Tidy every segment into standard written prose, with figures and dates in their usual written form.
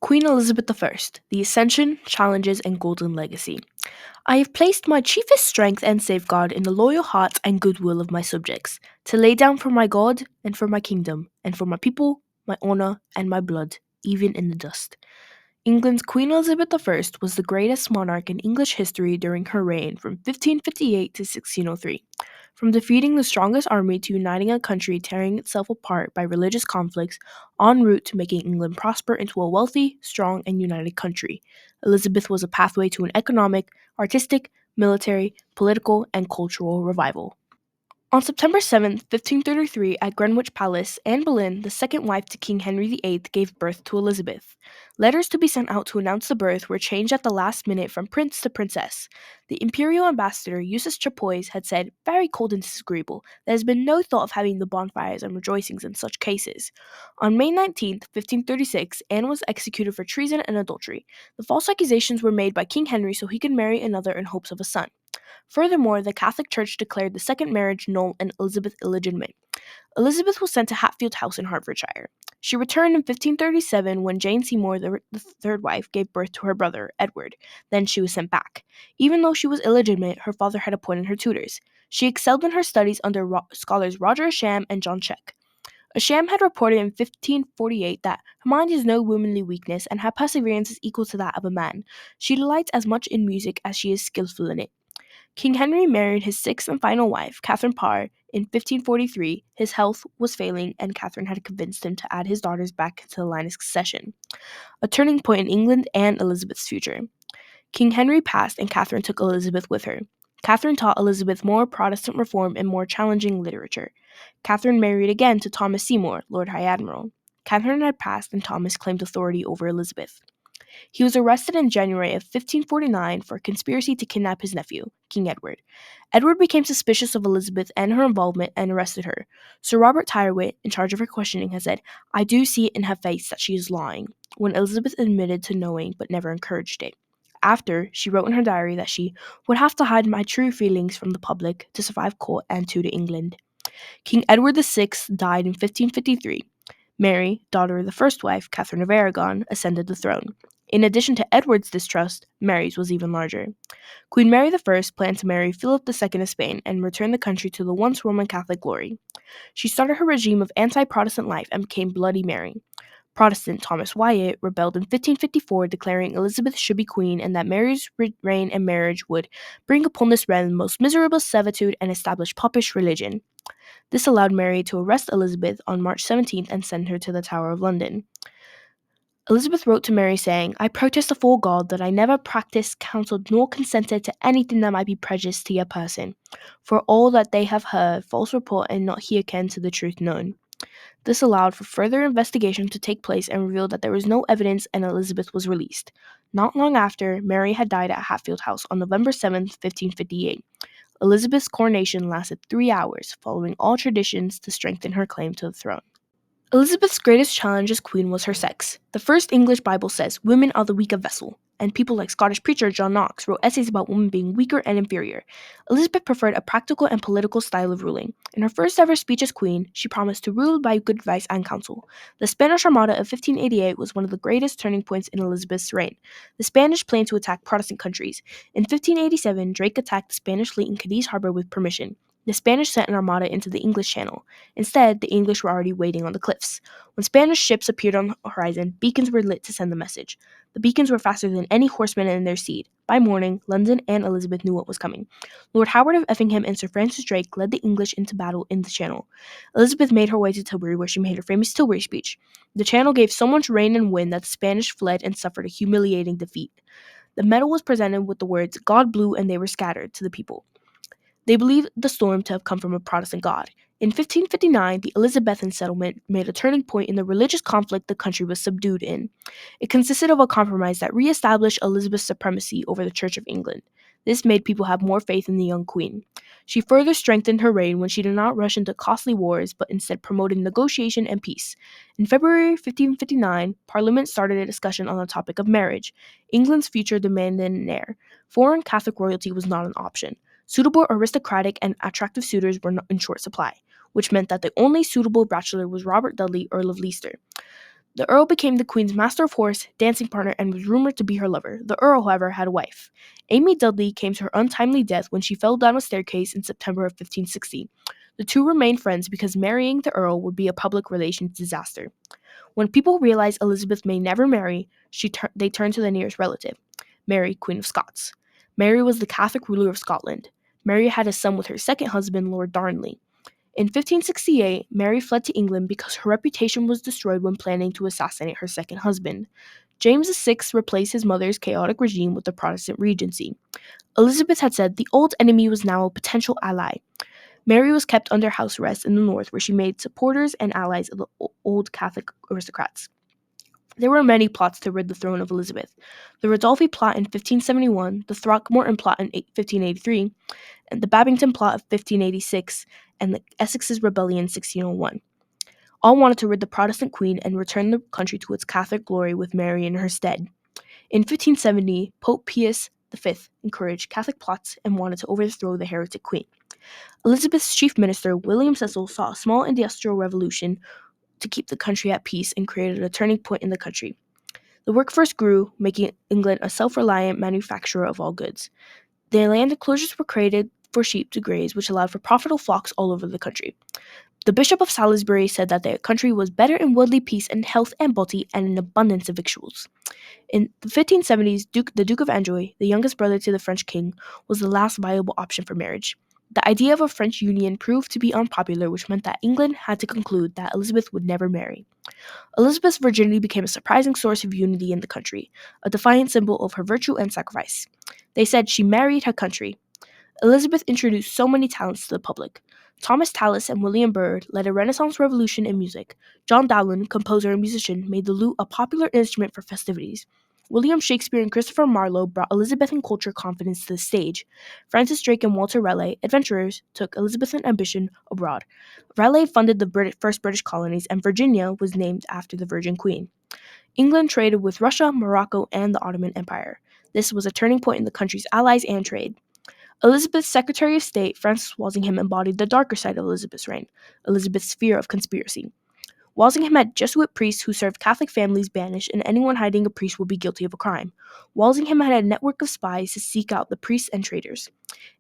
Queen Elizabeth I, the Ascension, Challenges, and Golden Legacy. I have placed my chiefest strength and safeguard in the loyal hearts and goodwill of my subjects, to lay down for my God, and for my kingdom, and for my people, my honour, and my blood, even in the dust. England's Queen Elizabeth I was the greatest monarch in English history during her reign from 1558 to 1603. From defeating the strongest army to uniting a country tearing itself apart by religious conflicts, en route to making England prosper into a wealthy, strong, and united country, Elizabeth was a pathway to an economic, artistic, military, political, and cultural revival. On September 7, 1533, at Greenwich Palace, Anne Boleyn, the second wife to King Henry VIII, gave birth to Elizabeth. Letters to be sent out to announce the birth were changed at the last minute from prince to princess. The imperial ambassador, Eustace Chapois, had said, very cold and disagreeable, there has been no thought of having the bonfires and rejoicings in such cases. On May 19, 1536, Anne was executed for treason and adultery. The false accusations were made by King Henry so he could marry another in hopes of a son. Furthermore, the Catholic Church declared the second marriage null and Elizabeth illegitimate. Elizabeth was sent to Hatfield House in Hertfordshire. She returned in 1537 when Jane Seymour, the third wife, gave birth to her brother, Edward. Then she was sent back. Even though she was illegitimate, her father had appointed her tutors. She excelled in her studies under scholars Roger Ascham and John Check. Ascham had reported in 1548 that her mind is no womanly weakness and her perseverance is equal to that of a man. She delights as much in music as she is skillful in it. King Henry married his sixth and final wife, Catherine Parr, in 1543. His health was failing, and Catherine had convinced him to add his daughters back to the line of succession, a turning point in England and Elizabeth's future. King Henry passed, and Catherine took Elizabeth with her. Catherine taught Elizabeth more Protestant reform and more challenging literature. Catherine married again to Thomas Seymour, Lord High Admiral. Catherine had passed, and Thomas claimed authority over Elizabeth. He was arrested in January of 1549 for a conspiracy to kidnap his nephew, King Edward. Edward became suspicious of Elizabeth and her involvement and arrested her. Sir Robert Tyrwhitt, in charge of her questioning, has said, I do see it in her face that she is lying, when Elizabeth admitted to knowing but never encouraged it. After, she wrote in her diary that she would have to hide my true feelings from the public to survive court and to England. King Edward VI died in 1553. Mary, daughter of the first wife, Catherine of Aragon, ascended the throne. In addition to Edward's distrust, Mary's was even larger. Queen Mary I planned to marry Philip II of Spain and return the country to the once Roman Catholic glory. She started her regime of anti-Protestant life and became Bloody Mary. Protestant Thomas Wyatt rebelled in 1554, declaring Elizabeth should be queen and that Mary's reign and marriage would bring upon this realm most miserable servitude and establish popish religion. This allowed Mary to arrest Elizabeth on March 17th and send her to the Tower of London. Elizabeth wrote to Mary saying, I protest afore God that I never practiced, counseled, nor consented to anything that might be prejudiced to your person, for all that they have heard false report and not hearken to the truth known. This allowed for further investigation to take place and revealed that there was no evidence and Elizabeth was released. Not long after, Mary had died at Hatfield House on November 7th, 1558. Elizabeth's coronation lasted 3 hours, following all traditions to strengthen her claim to the throne. Elizabeth's greatest challenge as queen was her sex. The first English Bible says, women are the weaker vessel, and people like Scottish preacher John Knox wrote essays about women being weaker and inferior. Elizabeth preferred a practical and political style of ruling. In her first ever speech as queen, she promised to rule by good advice and counsel. The Spanish Armada of 1588 was one of the greatest turning points in Elizabeth's reign. The Spanish planned to attack Protestant countries. In 1587, Drake attacked the Spanish fleet in Cadiz Harbor with permission. The Spanish sent an armada into the English Channel. Instead, the English were already waiting on the cliffs. When Spanish ships appeared on the horizon, beacons were lit to send the message. The beacons were faster than any horsemen in their steed. By morning, London and Elizabeth knew what was coming. Lord Howard of Effingham and Sir Francis Drake led the English into battle in the Channel. Elizabeth made her way to Tilbury, where she made her famous Tilbury speech. The Channel gave so much rain and wind that the Spanish fled and suffered a humiliating defeat. The medal was presented with the words, God blew and they were scattered, to the people. They believed the storm to have come from a Protestant god. In 1559, the Elizabethan settlement made a turning point in the religious conflict the country was subdued in. It consisted of a compromise that re-established Elizabeth's supremacy over the Church of England. This made people have more faith in the young queen. She further strengthened her reign when she did not rush into costly wars, but instead promoted negotiation and peace. In February 1559, Parliament started a discussion on the topic of marriage. England's future demanded an heir. Foreign Catholic royalty was not an option. Suitable aristocratic and attractive suitors were in short supply, which meant that the only suitable bachelor was Robert Dudley, Earl of Leicester. The Earl became the Queen's master of horse, dancing partner, and was rumored to be her lover. The Earl, however, had a wife. Amy Dudley came to her untimely death when she fell down a staircase in September of 1560. The two remained friends because marrying the Earl would be a public relations disaster. When people realized Elizabeth may never marry, they turned to the nearest relative, Mary, Queen of Scots. Mary was the Catholic ruler of Scotland. Mary had a son with her second husband, Lord Darnley. In 1568, Mary fled to England because her reputation was destroyed when planning to assassinate her second husband. James VI replaced his mother's chaotic regime with the Protestant Regency. Elizabeth had said the old enemy was now a potential ally. Mary was kept under house arrest in the north, where she made supporters and allies of the old Catholic aristocrats. There were many plots to rid the throne of Elizabeth. The Ridolfi plot in 1571, the Throckmorton plot in 1583, and the Babington plot of 1586, and the Essex's rebellion in 1601. All wanted to rid the Protestant queen and return the country to its Catholic glory with Mary in her stead. In 1570, Pope Pius V encouraged Catholic plots and wanted to overthrow the heretic queen. Elizabeth's chief minister, William Cecil, saw a small industrial revolution to keep the country at peace and created a turning point in the country. The workforce grew, making England a self-reliant manufacturer of all goods. The land enclosures were created for sheep to graze, which allowed for profitable flocks all over the country. The Bishop of Salisbury said that their country was better in worldly peace and health and body and an abundance of victuals. In the 1570s, the Duke of Anjou, the youngest brother to the French king, was the last viable option for marriage. The idea of a French union proved to be unpopular, which meant that England had to conclude that Elizabeth would never marry. Elizabeth's virginity became a surprising source of unity in the country, a defiant symbol of her virtue and sacrifice. They said she married her country. Elizabeth introduced so many talents to the public. Thomas Tallis and William Byrd led a Renaissance revolution in music. John Dowland, composer and musician, made the lute a popular instrument for festivities. William Shakespeare and Christopher Marlowe brought Elizabethan culture confidence to the stage. Francis Drake and Walter Raleigh, adventurers, took Elizabethan ambition abroad. Raleigh funded the first British colonies, and Virginia was named after the Virgin Queen. England traded with Russia, Morocco, and the Ottoman Empire. This was a turning point in the country's allies and trade. Elizabeth's Secretary of State, Francis Walsingham, embodied the darker side of Elizabeth's reign, Elizabeth's fear of conspiracy. Walsingham had Jesuit priests who served Catholic families banished, and anyone hiding a priest would be guilty of a crime. Walsingham had a network of spies to seek out the priests and traitors.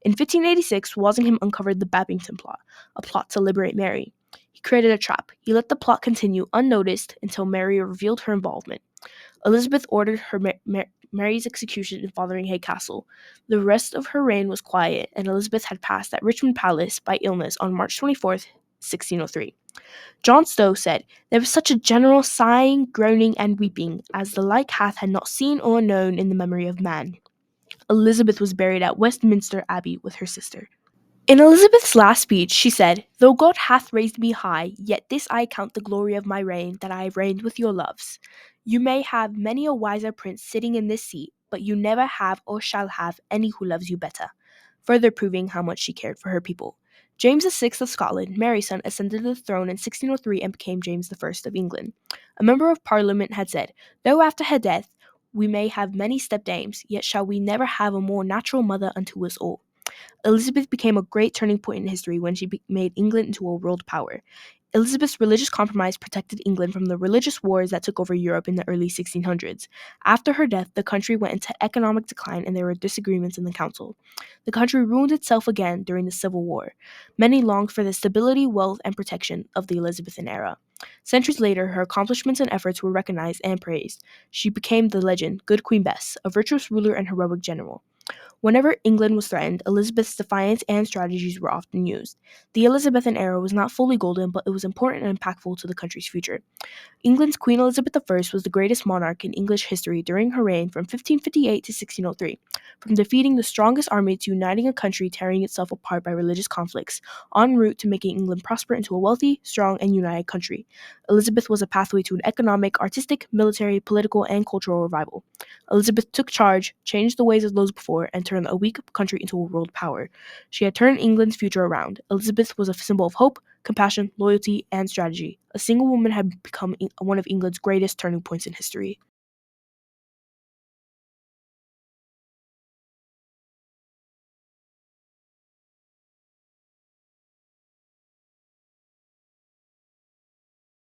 In 1586, Walsingham uncovered the Babington plot, a plot to liberate Mary. He created a trap. He let the plot continue unnoticed until Mary revealed her involvement. Elizabeth ordered Mary's execution in Fotheringhay Castle. The rest of her reign was quiet, and Elizabeth had passed at Richmond Palace by illness on March 24th, 1603. John Stowe said, "There was such a general sighing, groaning, and weeping, as the like had not seen or known in the memory of man." Elizabeth was buried at Westminster Abbey with her sister. In Elizabeth's last speech, she said, "Though God hath raised me high, yet this I count the glory of my reign, that I have reigned with your loves. You may have many a wiser prince sitting in this seat, but you never have or shall have any who loves you better," further proving how much she cared for her people. James VI of Scotland, Mary's son, ascended to the throne in 1603 and became James I of England. A member of Parliament had said, "Though after her death we may have many stepdames, yet shall we never have a more natural mother unto us all." Elizabeth became a great turning point in history when she made England into a world power. Elizabeth's religious compromise protected England from the religious wars that took over Europe in the early 1600s. After her death, the country went into economic decline and there were disagreements in the council. The country ruined itself again during the Civil War. Many longed for the stability, wealth, and protection of the Elizabethan era. Centuries later, her accomplishments and efforts were recognized and praised. She became the legend, Good Queen Bess, a virtuous ruler and heroic general. Whenever England was threatened, Elizabeth's defiance and strategies were often used. The Elizabethan era was not fully golden, but it was important and impactful to the country's future. England's Queen Elizabeth I was the greatest monarch in English history during her reign from 1558 to 1603. From defeating the strongest army to uniting a country tearing itself apart by religious conflicts, en route to making England prosper into a wealthy, strong, and united country, Elizabeth was a pathway to an economic, artistic, military, political, and cultural revival. Elizabeth took charge, changed the ways of those before, and turned a weak country into a world power. She had turned England's future around. Elizabeth was a symbol of hope, compassion, loyalty, and strategy. A single woman had become one of England's greatest turning points in history.